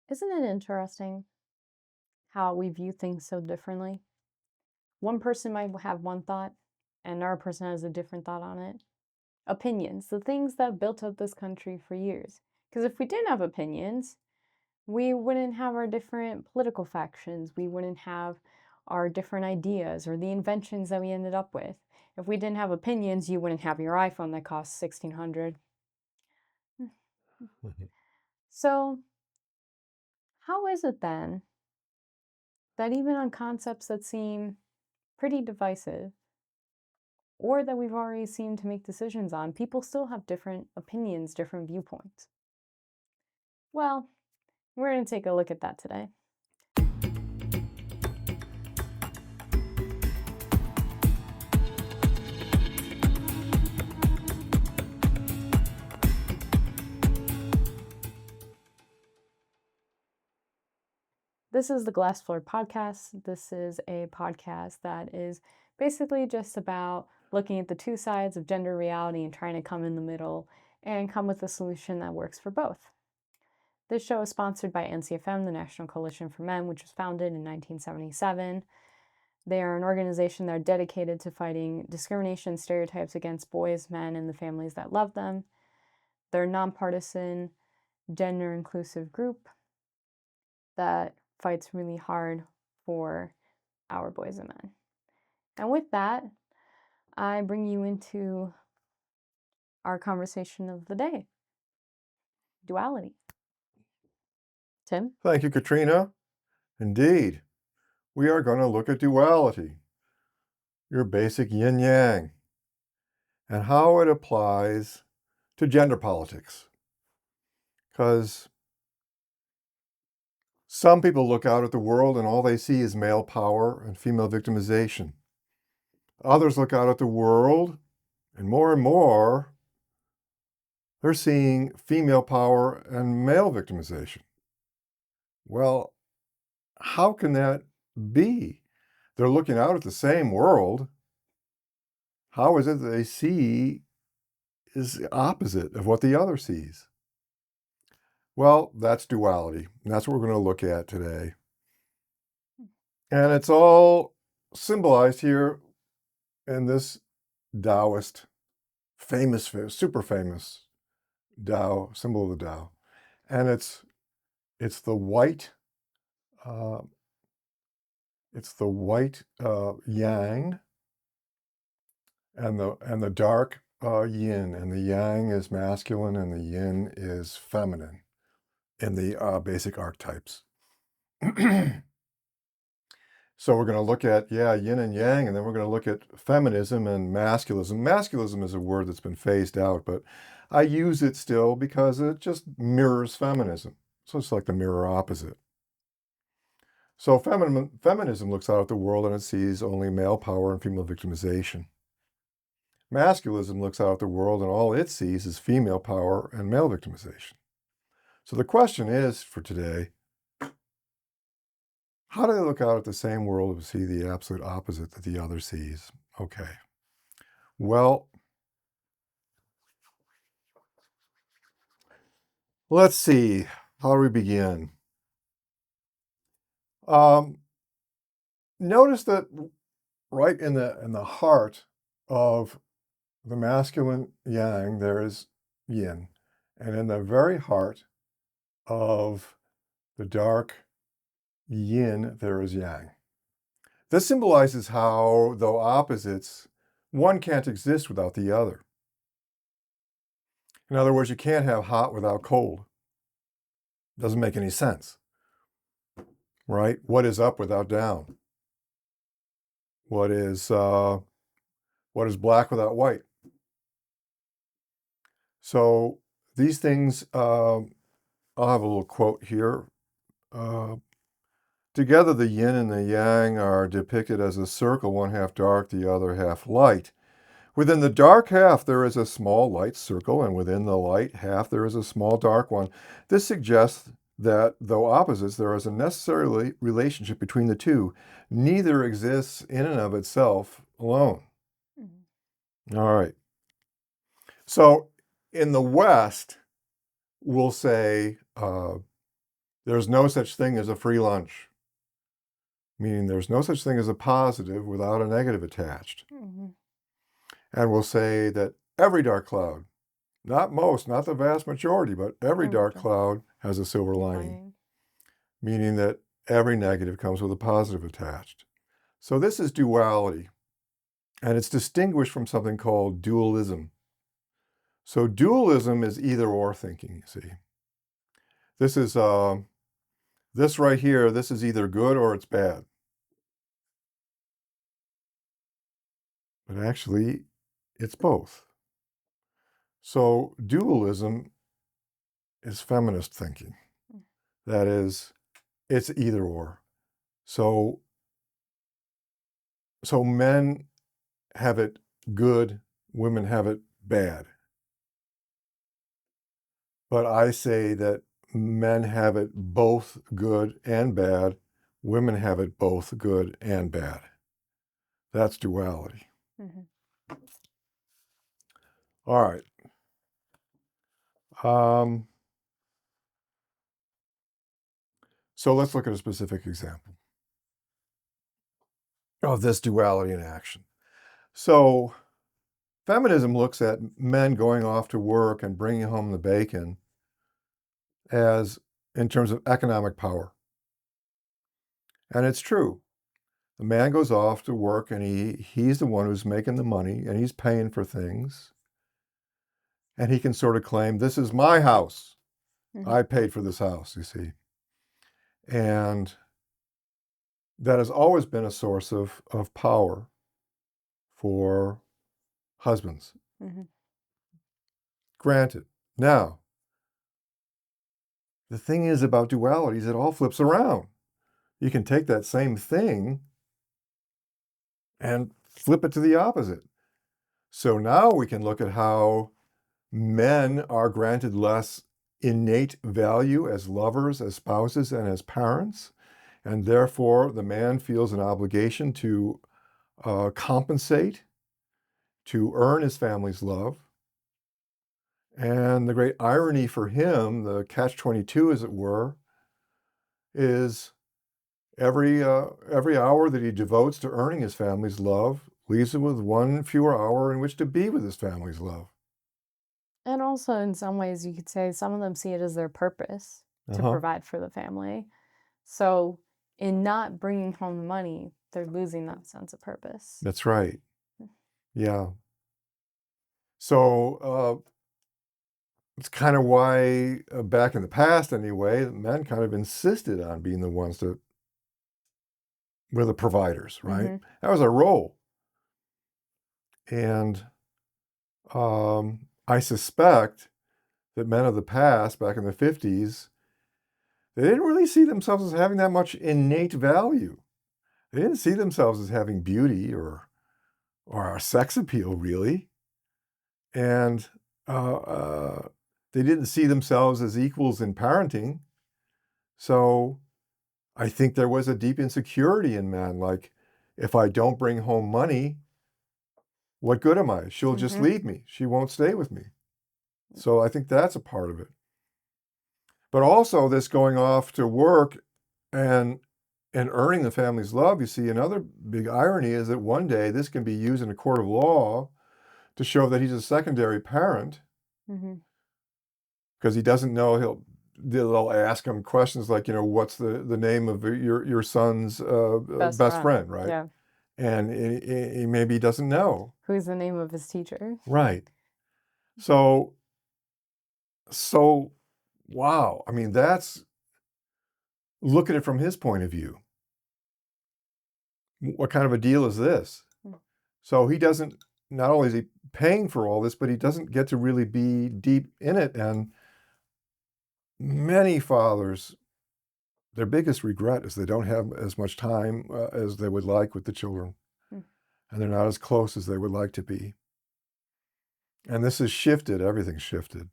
Isn't it interesting how we view things so differently? One person might have one thought, and another person has a different thought on it. Opinions, the things that built up this country for years. Because if we didn't have opinions, we wouldn't have our different political factions. We wouldn't have our different ideas or the inventions that we ended up with. If we didn't have opinions, you wouldn't have your iPhone that costs $1,600. So, how is it then that even on concepts that seem pretty divisive, or that we've already seemed to make decisions on, people still have different opinions, different viewpoints? Well, we're going to take a look at that today. This is the Glass Floor Podcast. This is a podcast that is basically just about looking at the two sides of gender reality and trying to come in the middle and come with a solution that works for both. This show is sponsored by NCFM, the National Coalition for Men, which was founded in 1977. They are an organization that are dedicated to fighting discrimination and stereotypes against boys, men, and the families that love them. They're a nonpartisan, gender-inclusive group that fights really hard for our boys and men. And with that, I bring you into our conversation of the day. Duality. Tim? Thank you, Katrina. Indeed, we are going to look at duality, your basic yin-yang, and how it applies to gender politics. Because some people look out at the world and all they see is male power and female victimization. Others look out at the world and more, they're seeing female power and male victimization. Well, how can that be? They're looking out at the same world. How is it that they see is the opposite of what the other sees? Well, that's duality. And that's what we're going to look at today. And it's all symbolized here in this Taoist, super famous Tao, symbol of the Tao. And it's the white, yang, and the dark yin, and the yang is masculine and the yin is feminine in the basic archetypes. So we're going to look at, yin and yang, and then we're going to look at feminism and masculism. Masculism is a word that's been phased out, but I use it still because it just mirrors feminism. So it's like the mirror opposite. So feminism looks out at the world and it sees only male power and female victimization. Masculism looks out at the world and all it sees is female power and male victimization. So the question is for today, how do they look out at the same world and see the absolute opposite that the other sees? Okay. Well, let's see. How do we begin? Notice that right in the heart of the masculine yang, there is yin. And in the very heart of the dark yin, there is yang. This symbolizes how, though opposites, one can't exist without the other. In other words, you can't have hot without cold. Doesn't make any sense, right? What is up without down? What is black without white? So these things, I'll have a little quote here. Together, the yin and the yang are depicted as a circle, one half dark, the other half light. Within the dark half, there is a small light circle, and within the light half, there is a small dark one. This suggests that, though opposites, there is a necessary relationship between the two. Neither exists in and of itself alone. Mm-hmm. All right. So in the West, we'll say there's no such thing as a free lunch, meaning there's no such thing as a positive without a negative attached. Mm-hmm. And we'll say that every dark cloud, not most, not the vast majority, but every dark cloud has a silver lining, meaning that every negative comes with a positive attached. So this is duality, and it's distinguished from something called dualism. So dualism is either or thinking, you see. This is, this right here, this is either good or it's bad. But actually, it's both. So dualism is feminist thinking. That is, it's either or. So men have it good, women have it bad. But I say that men have it both good and bad, women have it both good and bad. That's duality. Mm-hmm. All right. So let's look at a specific example of this duality in action. So feminism looks at men going off to work and bringing home the bacon as in terms of economic power. And it's true. The man goes off to work and he's the one who's making the money and he's paying for things. And he can sort of claim, this is my house. Mm-hmm. I paid for this house, you see. And that has always been a source of power for husbands. Mm-hmm. Granted. Now, the thing is about dualities, it all flips around. You can take that same thing and flip it to the opposite. So now we can look at how men are granted less innate value as lovers, as spouses, and as parents. And therefore, the man feels an obligation to compensate, to earn his family's love. And the great irony for him, the catch-22, as it were, is every hour that he devotes to earning his family's love leaves him with one fewer hour in which to be with his family's love. And also, in some ways, you could say some of them see it as their purpose to provide for the family. So, in not bringing home the money, they're losing that sense of purpose. That's right. Yeah. So it's kind of why back in the past, anyway, men kind of insisted on being the ones that were the providers, right? Mm-hmm. That was our role. And I suspect that men of the past, back in the 50s, they didn't really see themselves as having that much innate value. They didn't see themselves as having beauty or a sex appeal, really. And they didn't see themselves as equals in parenting. So I think there was a deep insecurity in men, like, if I don't bring home money, what good am I? She'll just leave me. She won't stay with me. So I think that's a part of it. But also this going off to work and earning the family's love, you see, another big irony is that one day this can be used in a court of law to show that he's a secondary parent because he doesn't know. They'll ask him questions like, what's the name of your son's best friend, right? Yeah. And he maybe doesn't know. Who's the name of his teacher? Right. So wow. I mean, that's look at it from his point of view. What kind of a deal is this? So he doesn't, not only is he paying for all this, but he doesn't get to really be deep in it. And many fathers, their biggest regret is they don't have as much time as they would like with the children. And they're not as close as they would like to be. And this has shifted, everything's shifted.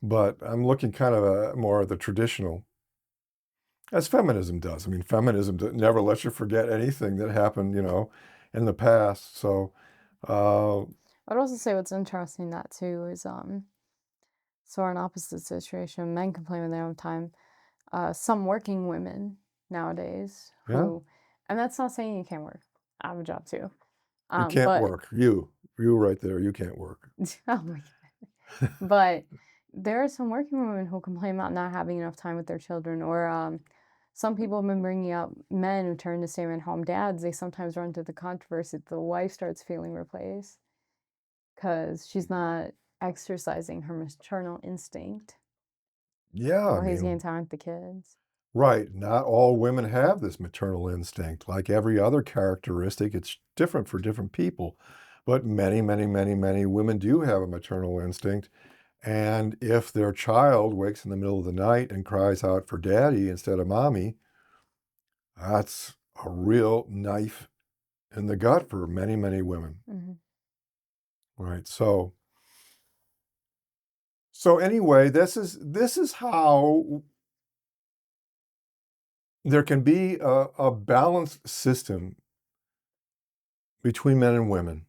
But I'm looking kind of more at the traditional, as feminism does. I mean, feminism never lets you forget anything that happened, in the past. So I'd also say what's interesting in that too is so in opposite situation, men complain in their own time. some working women nowadays Yeah. who, and that's not saying you can't work. I have a job too. You can't But work. You right there. You can't work. oh my god. But there are some working women who complain about not having enough time with their children, or some people have been bringing up men who turn to stay-at-home dads. They sometimes run into the controversy that the wife starts feeling replaced because she's not exercising her maternal instinct Yeah, I while he's getting mean, time with the kids. right. Not all women have this maternal instinct. Like every other characteristic, it's different for different people. But many, many, many, many women do have a maternal instinct. And if their child wakes in the middle of the night and cries out for daddy instead of mommy, that's a real knife in the gut for many, many women. Hmm. Right. So anyway, this is how there can be a balanced system between men and women.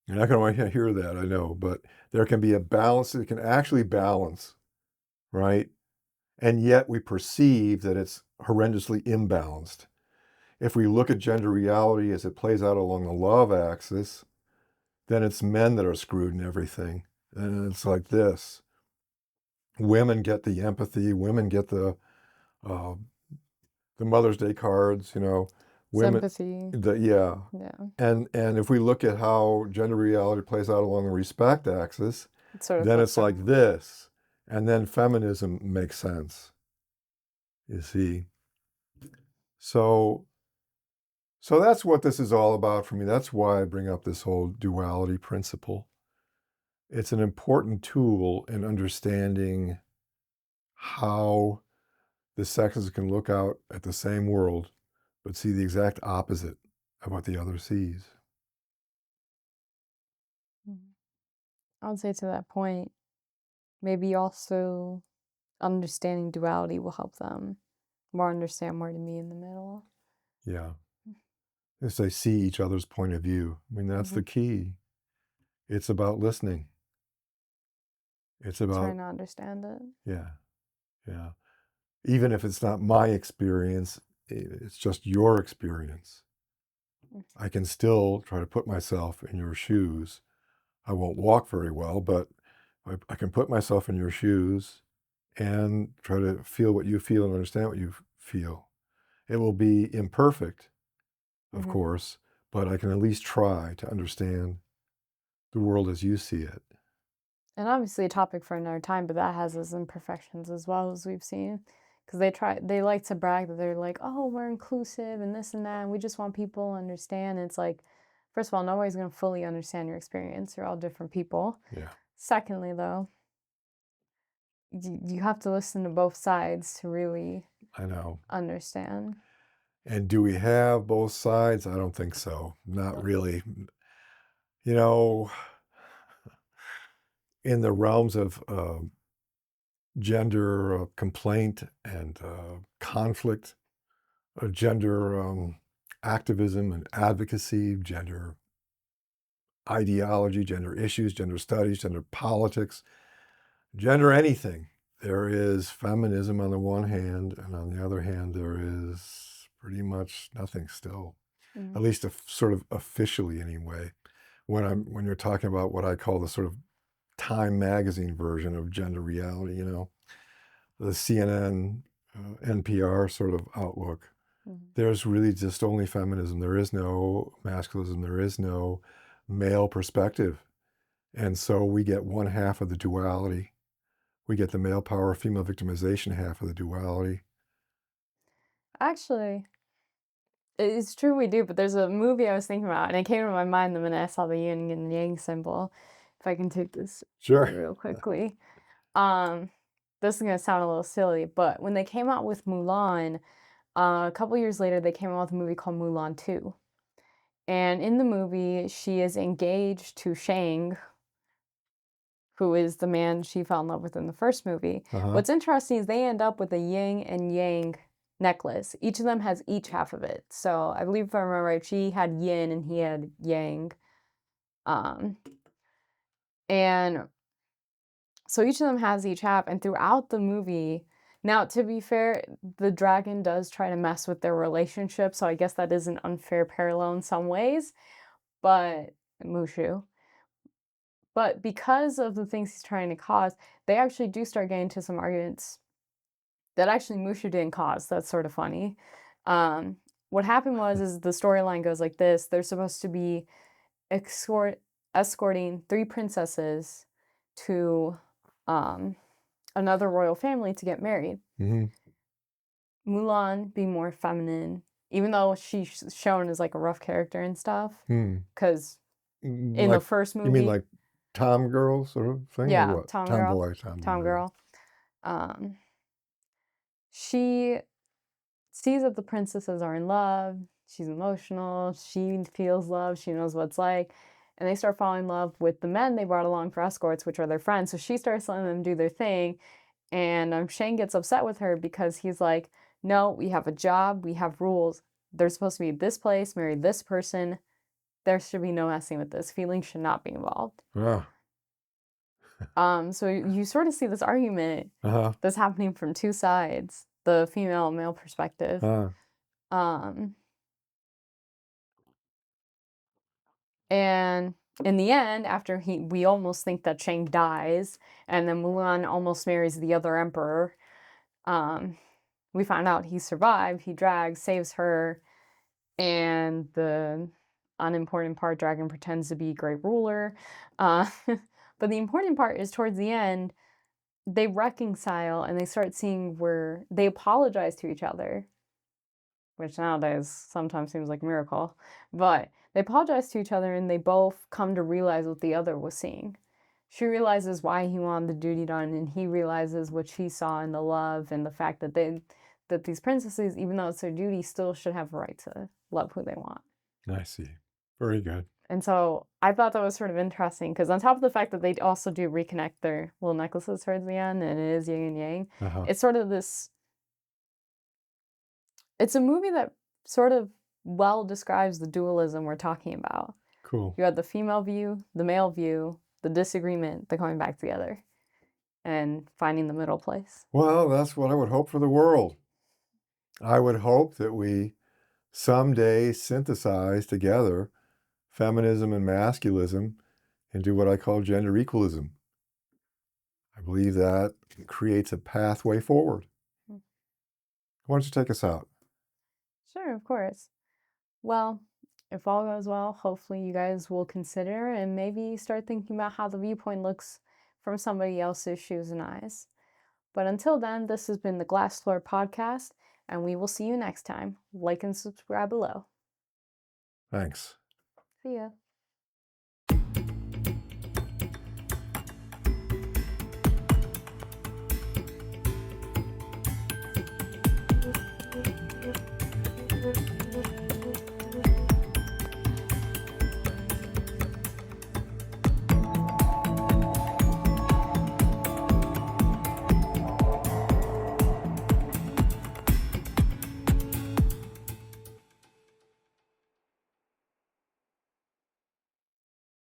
You're not going to want to hear that, I know, but there can be a balance that can actually balance, right? And yet we perceive that it's horrendously imbalanced. If we look at gender reality as it plays out along the love axis, then it's men that are screwed in everything. And it's like this. Women get the empathy, women get uh, the Mother's Day cards, women, Sympathy. yeah. Yeah. And if we look at how gender reality plays out along the respect axis, It sort of then flips it's like around. this. And then feminism makes sense, you see. So so that's what this is all about for me. That's why I bring up this whole duality principle. It's an important tool in understanding how the sexes can look out at the same world, but see the exact opposite of what the other sees. Mhm. I would say to that point, maybe also understanding duality will help them more understand where to meet in the middle. Yeah. As they see each other's point of view. I mean, that's Mm-hmm. the key. It's about listening. It's about, Trying to understand it. yeah, yeah. Even if it's not my experience, it's just your experience. I can still try to put myself in your shoes. I won't walk very well, but I can put myself in your shoes and try to feel what you feel and understand what you feel. It will be imperfect, of Mm-hmm. course, but I can at least try to understand the world as you see it. And obviously a topic for another time, but that has its imperfections as well, as we've seen. Because they like to brag that they're like, oh, we're inclusive and this and that, and we just want people to understand. And it's like, first of all, nobody's going to fully understand your experience. You're all different people. Yeah, Secondly, though, you have to listen to both sides to really I know. understand. And do we have both sides? I don't think so. Not really. You know, in the realms of gender complaint and conflict, gender activism and advocacy, gender ideology, gender issues, gender studies, gender politics, gender anything. There is feminism on the one hand, and on the other hand, there is pretty much nothing still, Mm-hmm. at least sort of officially anyway. When you're talking about what I call the sort of Time magazine version of gender reality, the CNN, NPR sort of outlook. Mm-hmm. There's really just only feminism. There is no masculism. There is no male perspective. And so we get one half of the duality. We get the male power, female victimization half of the duality. Actually, it's true we do, but there's a movie I was thinking about, and it came to my mind the minute I saw the yin and yang symbol. If I can take this Sure. real quickly. Um, this is gonna sound a little silly, but when they came out with Mulan, a couple years later, they came out with a movie called Mulan 2. And in the movie, she is engaged to Shang, who is the man she fell in love with in the first movie. Uh-huh. What's interesting is they end up with a yin and yang necklace. Each of them has each half of it. So I believe if I remember right, she had yin and he had yang. Um, and so each of them has each half, and throughout the movie, Now, to be fair, the dragon does try to mess with their relationship, so I guess that is an unfair parallel in some ways, but Mushu. But because of the things he's trying to cause, they actually do start getting into some arguments that actually Mushu didn't cause. That's sort of funny. Um, what happened is the storyline goes like this. They're supposed to be escorting 3 princesses to, um, another royal family to get married. Mhm. Mulan being more feminine, even though she's shown as, like, a rough character and stuff, Hmm. because in the Like, first you mean movie. like Tom girl sort of thing or Yeah, what? Tomboy, tomboy, Tom yeah. girl. Um, she sees that the princesses are in love, she's emotional, she feels love, she knows what it's like, and they start falling in love with the men they brought along for escorts, which are their friends, so she starts letting them do their thing, and, Shane gets upset with her because he's like, "No, we have a job, we have rules. They're supposed to be this place, marry this person. There should be no messing with this. Feelings should not be involved." Ah, So you sort of see this argument uh-huh, that's happening from 2 sides, the female and male perspective. uh, Um, and in the end, after we almost think that Chang dies, and then Mulan almost marries the other emperor, um, we find out he survived, he drags, saves her, and the unimportant part, Dragon pretends to be great ruler. Uh, but the important part is towards the end, they reconcile and they start seeing where they apologize to each other, which nowadays sometimes seems like a miracle. But they apologize to each other and they both come to realize what the other was seeing. She realizes why he wanted the duty done, and he realizes what she saw in the love and the fact that these princesses, even though it's their duty, still should have a right to love who they want. I see. Very good. And so I thought that was sort of interesting because on top of the fact that they also do reconnect their little necklaces towards the end, and it is yin and yang, Uh-huh, it's sort of this. It's a movie that sort of well describes the dualism we're talking about. cool. You had the female view, the male view, the disagreement, the coming back together, and finding the middle place. Well, that's what I would hope for the world. I would hope that we someday synthesize together feminism and masculism into what I call gender equalism. I believe that creates a pathway forward. Mm. Why don't you take us out? Sure, of course. Well, if all goes well, hopefully you guys will consider and maybe start thinking about how the viewpoint looks from somebody else's shoes and eyes. But until then, this has been the Glass Floor Podcast, and we will see you next time. Like and subscribe below. Thanks. See ya.